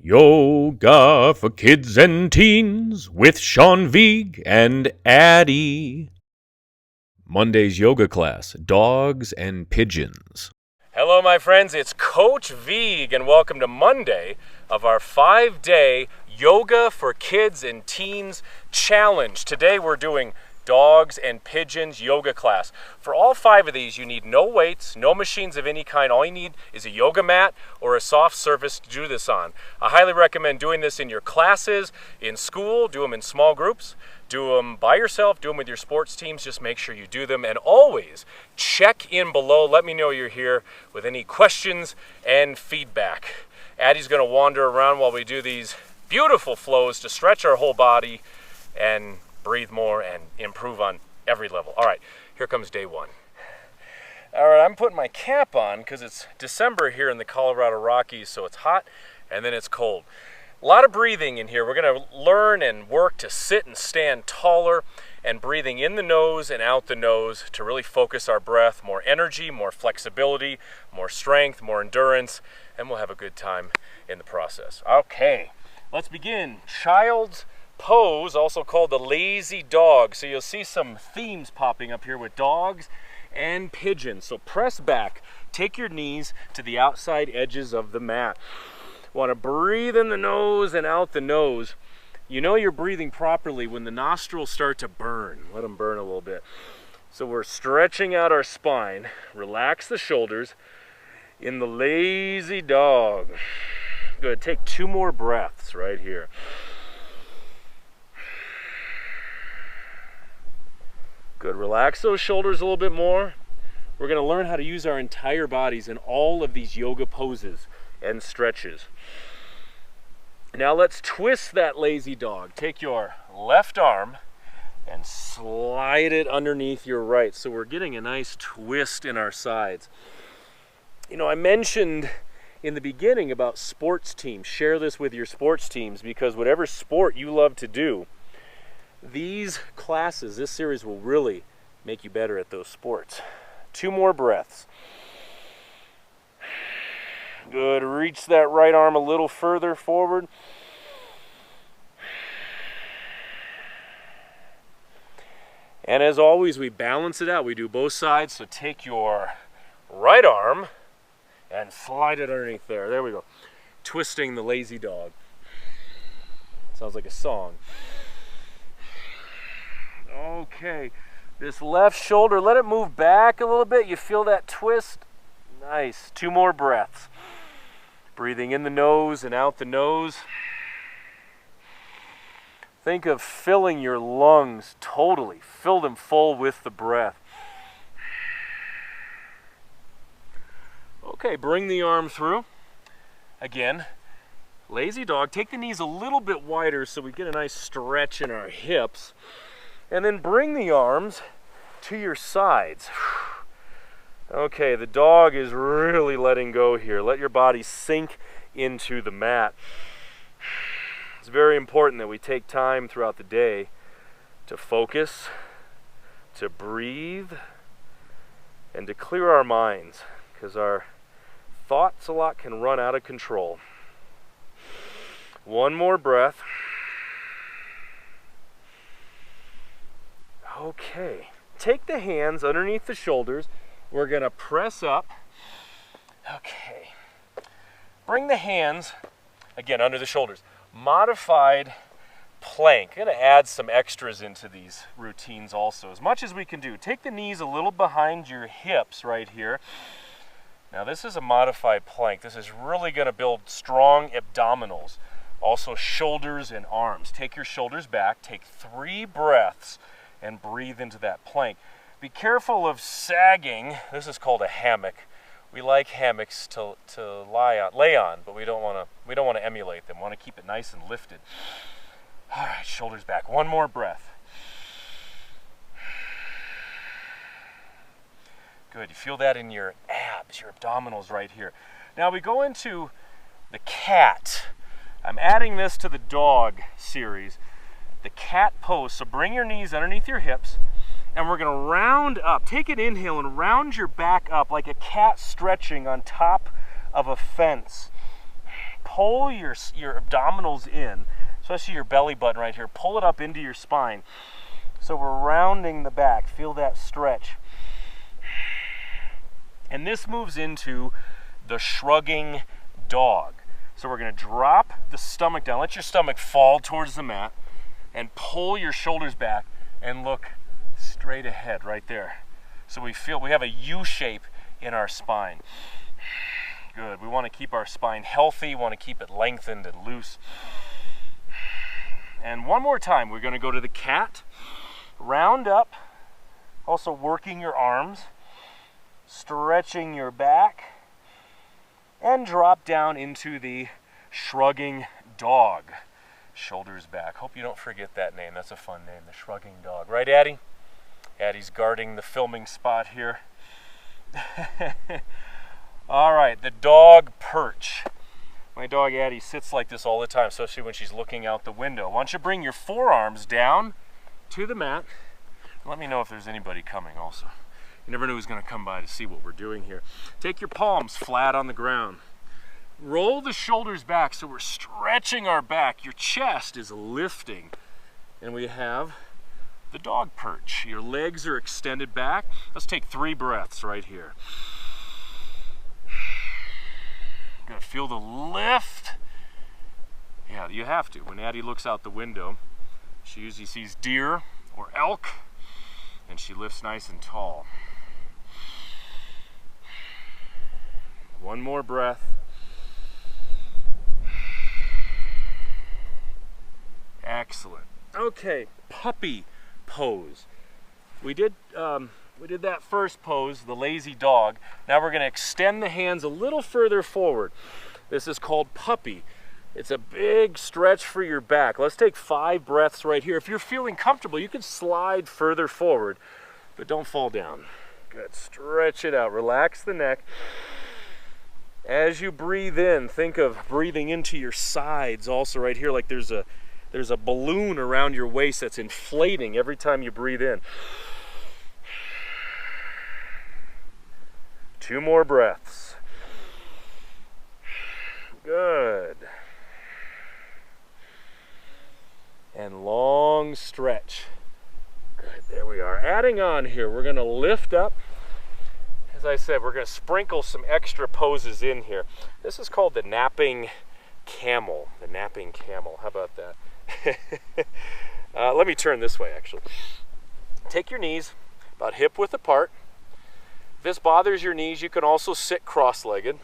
Yoga for kids and teens with Vigue and Addie. Monday's yoga class, Dogs and Pigeons. Hello, my friends. It's Coach Vigue, and welcome to Monday of our 5-day Yoga for Kids and Teens Challenge. Today we're doing Dogs and Pigeons yoga class. For all 5 of these, you need no weights, no machines of any kind. All you need is a yoga mat or a soft surface to do this on. I highly recommend doing this in your classes, in school, do them in small groups, do them by yourself, do them with your sports teams. Just make sure you do them, and always check in below. Let me know you're here with any questions and feedback. Addie's going to wander around while we do these beautiful flows to stretch our whole body and breathe more and improve on every level. All right, here comes day one. All right, I'm putting my cap on because it's December here in the Colorado Rockies, so it's hot and then it's cold. A lot of breathing in here. We're going to learn and work to sit and stand taller and breathing in the nose and out the nose to really focus our breath. More energy, more flexibility, more strength, more endurance, and we'll have a good time in the process. Okay, let's begin. Child's pose, also called the lazy dog. So you'll see some themes popping up here with dogs and pigeons. So press back, take your knees to the outside edges of the mat. Want to breathe in the nose and out the nose. You know you're breathing properly when the nostrils start to burn. Let them burn a little bit. So we're stretching out our spine. Relax the shoulders in the lazy dog. Good. Take 2 more breaths right here. Good. Relax those shoulders a little bit more. We're going to learn how to use our entire bodies in all of these yoga poses and stretches. Now let's twist that lazy dog. Take your left arm and slide it underneath your right. So we're getting a nice twist in our sides. You know, I mentioned in the beginning about sports teams. Share this with your sports teams, because whatever sport you love to do, these classes, this series will really make you better at those sports. 2 more breaths. Good. Reach that right arm a little further forward. And as always, we balance it out. We do both sides. So take your right arm and slide it underneath there. There we go. Twisting the lazy dog. Sounds like a song. Okay, this left shoulder, let it move back a little bit. You feel that twist? Nice. 2 more breaths. Breathing in the nose and out the nose. Think of filling your lungs totally. Fill them full with the breath. Okay, bring the arm through. Again, lazy dog. Take the knees a little bit wider so we get a nice stretch in our hips. And then bring the arms to your sides. Okay, the dog is really letting go here. Let your body sink into the mat. It's very important that we take time throughout the day to focus, to breathe, and to clear our minds, because our thoughts a lot can run out of control. 1 more breath. Okay, take the hands underneath the shoulders. We're going to press up. Okay, bring the hands, again, under the shoulders. Modified plank. I'm going to add some extras into these routines also, as much as we can do. Take the knees a little behind your hips right here. Now this is a modified plank. This is really going to build strong abdominals. Also shoulders and arms. Take your shoulders back. Take 3 breaths and breathe into that plank. Be careful of sagging. This is called a hammock. We like hammocks to lay on, but we don't want to emulate them. We want to keep it nice and lifted. All right, shoulders back. 1 more breath. Good. You feel that in your abs, your abdominals right here. Now we go into the cat. I'm adding this to the dog series. The cat pose. So bring your knees underneath your hips, and we're going to round up. Take an inhale and round your back up like a cat stretching on top of a fence. pull your abdominals in, especially your belly button right here. Pull it up into your spine. So we're rounding the back. Feel that stretch. And this moves into the Shrugging Dog. So we're going to drop the stomach down. Let your stomach fall towards the mat and pull your shoulders back and look straight ahead right there. So we have a U shape in our spine. Good. We want to keep our spine healthy. We want to keep it lengthened and loose. And one more time, we're going to go to the cat. Round up, also working your arms, stretching your back, and drop down into the Shrugging Dog. Shoulders back. Hope you don't forget that name. That's a fun name, the Shrugging Dog. Right, Addie? Addie's guarding the filming spot here. All right, the dog Perch. My dog Addie sits like this all the time, especially when she's looking out the window. Why don't you bring your forearms down to the mat. Let me know if there's anybody coming also. You never know who's going to come by to see what we're doing here. Take your palms flat on the ground. Roll the shoulders back so we're stretching our back. Your chest is lifting. And we have the dog perch. Your legs are extended back. Let's take 3 breaths right here. Gonna feel the lift. Yeah, you have to. When Addie looks out the window, she usually sees deer or elk, and she lifts nice and tall. One more breath. Excellent. Okay, puppy pose. We did that first pose, the lazy dog. Now we're going to extend the hands a little further forward. This is called puppy. It's a big stretch for your back. Let's take 5 breaths right here. If you're feeling comfortable, you can slide further forward, but don't fall down. Good. Stretch it out. Relax the neck. As you breathe in, think of breathing into your sides also right here, like there's a balloon around your waist that's inflating every time you breathe in. 2 more breaths. Good. And long stretch. Good, there we are. Adding on here, we're going to lift up. As I said, we're going to sprinkle some extra poses in here. This is called the napping camel. The napping camel. How about that? Let me turn this way, actually. Take your knees about hip width apart. If this bothers your knees, you can also sit cross-legged.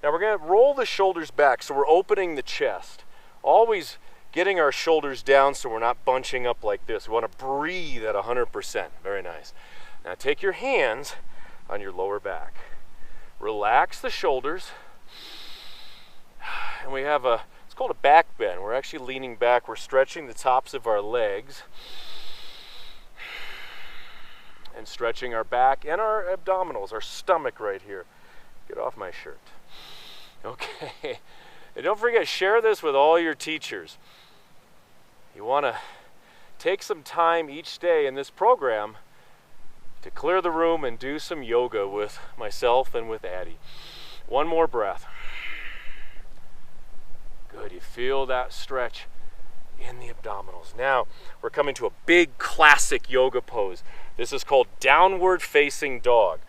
Now we're going to roll the shoulders back, so we're opening the chest. Always getting our shoulders down so we're not bunching up like this. We want to breathe at 100%. Very nice. Now take your hands on your lower back. Relax the shoulders. And we have it's called a back bend. We're actually leaning back. We're stretching the tops of our legs and stretching our back and our abdominals, our stomach right here. Get off my shirt. Okay. And don't forget, share this with all your teachers. You want to take some time each day in this program to clear the room and do some yoga with myself and with Addie. 1 more breath. Good, you feel that stretch in the abdominals. Now, we're coming to a big classic yoga pose. This is called downward facing dog.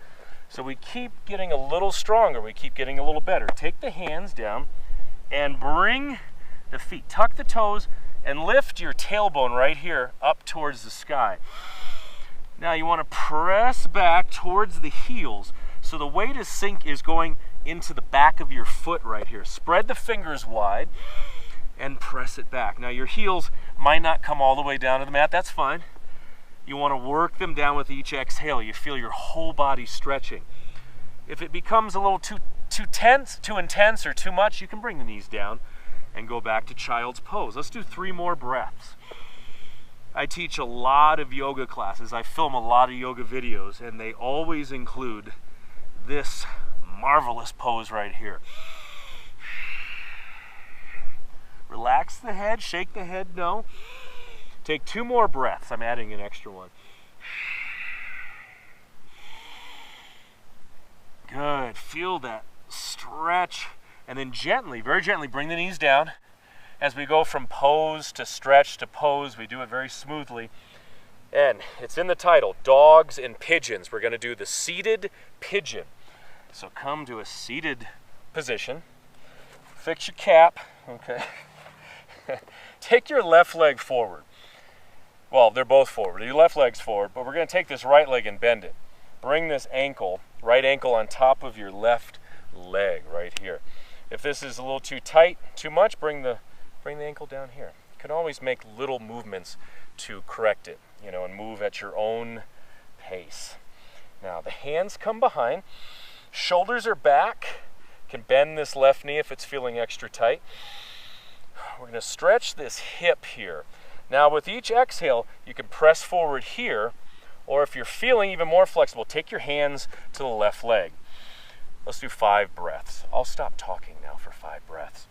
So we keep getting a little stronger, we keep getting a little better. Take the hands down and bring the feet, tuck the toes, and lift your tailbone right here up towards the sky. Now you want to press back towards the heels. So the weight is going into the back of your foot right here. Spread the fingers wide and press it back. Now your heels might not come all the way down to the mat. That's fine. You want to work them down with each exhale. You feel your whole body stretching. If it becomes a little too intense or too much, you can bring the knees down and go back to child's pose. Let's do 3 more breaths. I teach a lot of yoga classes. I film a lot of yoga videos, and they always include this marvelous pose right here. Relax the head, shake the head, no. Take 2 more breaths. I'm adding an extra one. Good. Feel that stretch And then gently, very gently, bring the knees down. As we go from pose to stretch to pose, we do it very smoothly. And it's in the title, Dogs and Pigeons. We're going to do the seated pigeon. So come to a seated position. Fix your cap, okay? Take your left leg forward. Well, they're both forward. Your left leg's forward, but we're going to take this right leg and bend it. Bring this ankle, right ankle on top of your left leg right here. If this is a little too tight, too much, bring the ankle down here. You can always make little movements to correct it, you know, and move at your own pace. Now the hands come behind, shoulders are back. Can bend this left knee if it's feeling extra tight. We're going to stretch this hip here. Now with each exhale, you can press forward here, or if you're feeling even more flexible, take your hands to the left leg. Let's do 5 breaths. I'll stop talking now for 5 breaths.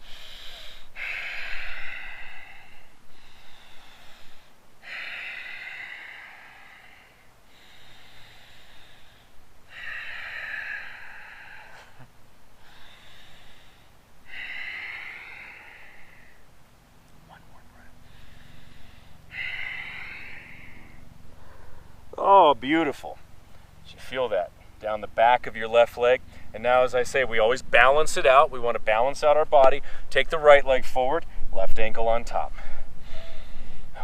Oh, beautiful. You feel that down the back of your left leg. And now, as I say, we always balance it out. We want to balance out our body. Take the right leg forward, left ankle on top.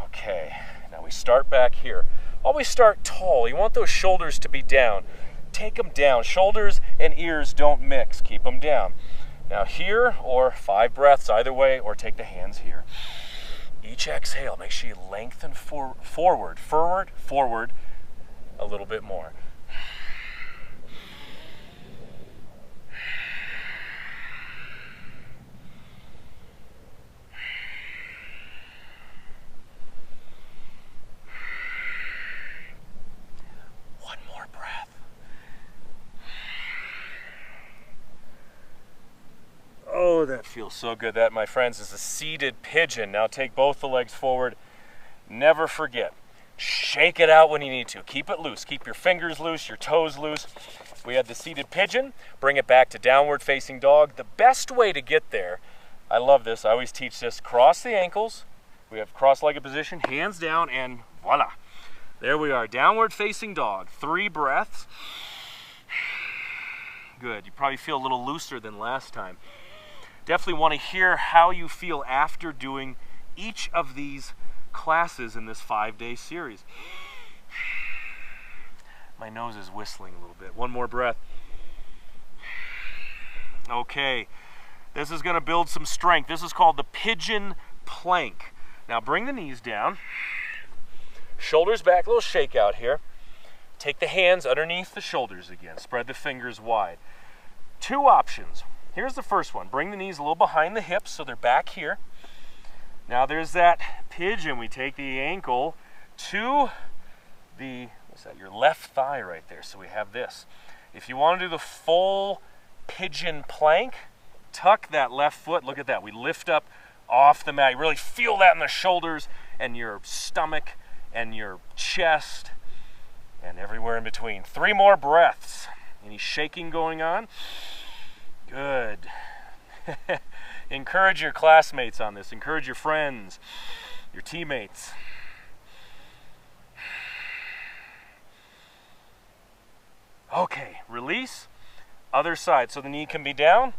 Okay, now we start back here. Always start tall. You want those shoulders to be down. Take them down. Shoulders and ears don't mix. Keep them down. Now here, or 5 breaths either way, or take the hands here. Each exhale, make sure you lengthen forward, a little bit more. One more breath. Oh, that feels so good. That, my friends, is a seated pigeon. Now take both the legs forward. Never forget, shake it out when you need to. Keep it loose. Keep your fingers loose, your toes loose. We had the seated pigeon. Bring it back to downward facing dog. The best way to get there, I love this, I always teach this, cross the ankles. We have cross-legged position, hands down, and voila. There we are, downward facing dog. 3 breaths. Good, you probably feel a little looser than last time. Definitely want to hear how you feel after doing each of these classes in this 5-day series. My nose is whistling a little bit. One more breath. Okay, this is going to build some strength. This is called the Pigeon Plank. Now bring the knees down, shoulders back, a little shake out here. Take the hands underneath the shoulders again. Spread the fingers wide. 2 options. Here's the first one. Bring the knees a little behind the hips so they're back here. Now there's that pigeon. We take the ankle to the, what's that, your left thigh right there. So we have this. If you want to do the full pigeon plank, tuck that left foot. Look at that. We lift up off the mat. You really feel that in the shoulders and your stomach and your chest and everywhere in between. 3 more breaths. Any shaking going on? Good. Encourage your classmates on this. Encourage your friends, your teammates. Okay, release. Other side. So the knee can be down.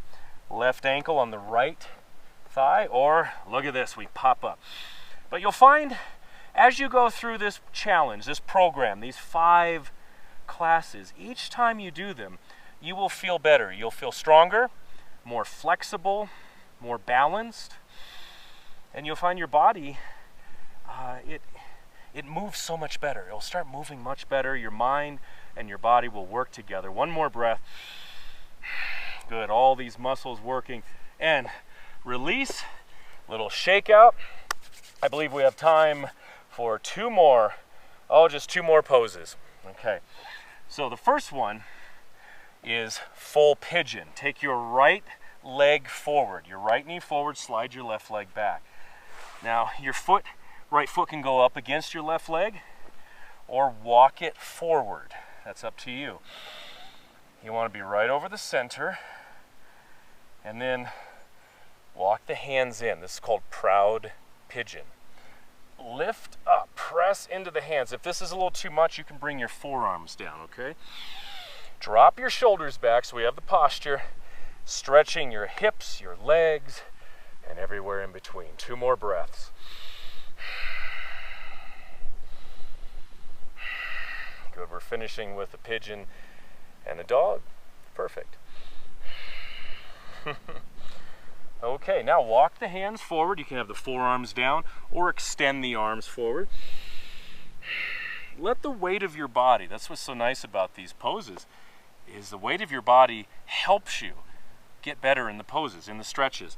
Left ankle on the right thigh. Or, look at this, we pop up. But you'll find as you go through this challenge, this program, these 5 classes, each time you do them, you will feel better. You'll feel stronger, more flexible, more balanced, and you'll find your body, it moves so much better. It'll start moving much better. Your mind and your body will work together. One more breath. Good, all these muscles working. And release, little shake out. I believe we have time for 2 more, just 2 more poses. Okay, so the first one is full pigeon. Take your right leg forward, your right knee forward, slide your left leg back. Now your right foot can go up against your left leg or walk it forward. That's up to you. You want to be right over the center. And then walk the hands in. This is called proud pigeon. Lift up, press into the hands. If this is a little too much, you can bring your forearms down, okay? Drop your shoulders back so we have the posture, stretching your hips, your legs, and everywhere in between. 2 more breaths. Good, we're finishing with a pigeon and a dog. Perfect. Okay, now walk the hands forward. You can have the forearms down or extend the arms forward. Let the weight of your body, that's what's so nice about these poses, is the weight of your body helps you get better in the poses, in the stretches.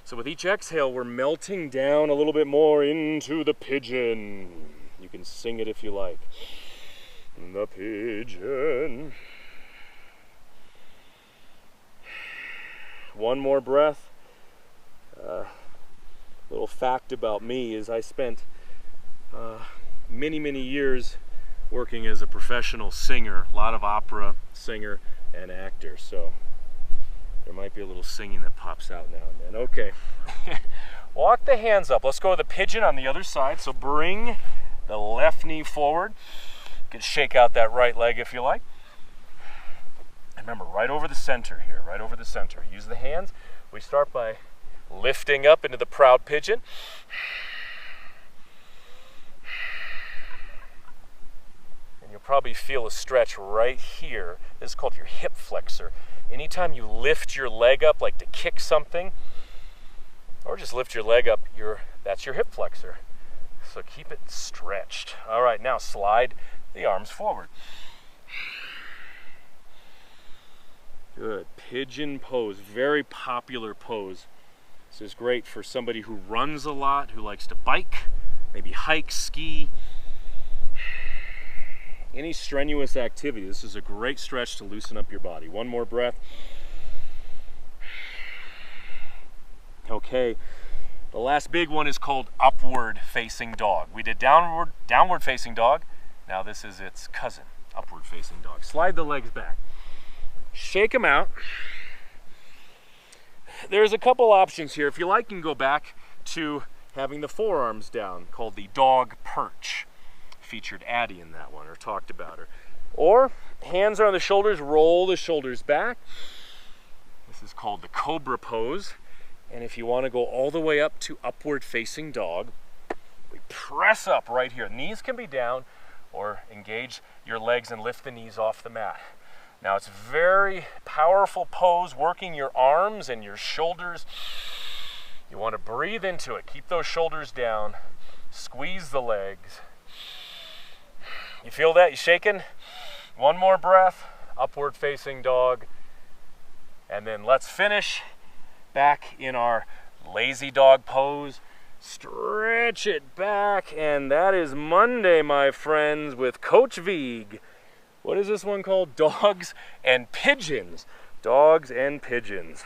So with each exhale, we're melting down a little bit more into the pigeon. You can sing it if you like. The pigeon. One more breath. Little fact about me is I spent many years working as a professional singer, a lot of opera singer and actor, so there might be a little singing that pops out now and then. Okay, walk the hands up. Let's go to the pigeon on the other side. So bring the left knee forward. You can shake out that right leg if you like. And remember, right over the center here, right over the center. Use the hands. We start by lifting up into the proud pigeon. And you'll probably feel a stretch right here. This is called your hip flexor. Anytime you lift your leg up, like to kick something, or just lift your leg up, that's your hip flexor. So keep it stretched. All right, now slide the arms forward. Good. Pigeon pose, very popular pose. This is great for somebody who runs a lot, who likes to bike, maybe hike, ski. Any strenuous activity, this is a great stretch to loosen up your body. One more breath. Okay, the last big one is called upward facing dog. We did downward facing dog. Now this is its cousin, upward facing dog. Slide the legs back. Shake them out. There's a couple options here. If you like, you can go back to having the forearms down, called the dog perch. Featured Addie in that one, or talked about her. Or hands are on the shoulders, roll the shoulders back. This is called the cobra pose. And if you want to go all the way up to upward facing dog, we press up right here. Knees can be down, or engage your legs and lift the knees off the mat. Now it's a very powerful pose, working your arms and your shoulders. You want to breathe into it. Keep those shoulders down. Squeeze the legs. You feel that? You shaking? One more breath. Upward facing dog. And then let's finish back in our lazy dog pose. Stretch it back. And that is Monday, my friends, with Coach Vigue. What is this one called? Dogs and Pigeons. Dogs and Pigeons.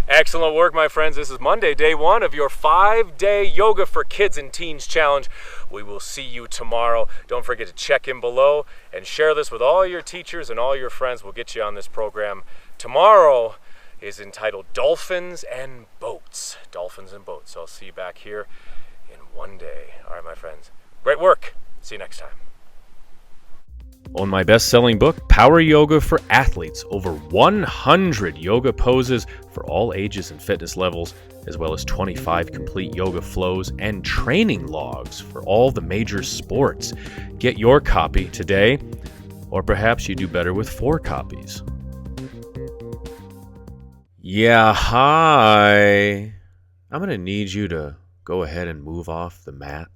Excellent work, my friends. This is Monday, day 1 of your 5-day Yoga for Kids and Teens Challenge. We will see you tomorrow. Don't forget to check in below and share this with all your teachers and all your friends. We'll get you on this program. Tomorrow is entitled Dolphins and Boats. Dolphins and Boats. So I'll see you back here in 1 day. All right, my friends. Great work. See you next time. On my best-selling book, Power Yoga for Athletes, over 100 yoga poses for all ages and fitness levels, as well as 25 complete yoga flows and training logs for all the major sports. Get your copy today, or perhaps you do better with 4 copies. Yeah, hi. I'm going to need you to go ahead and move off the mat.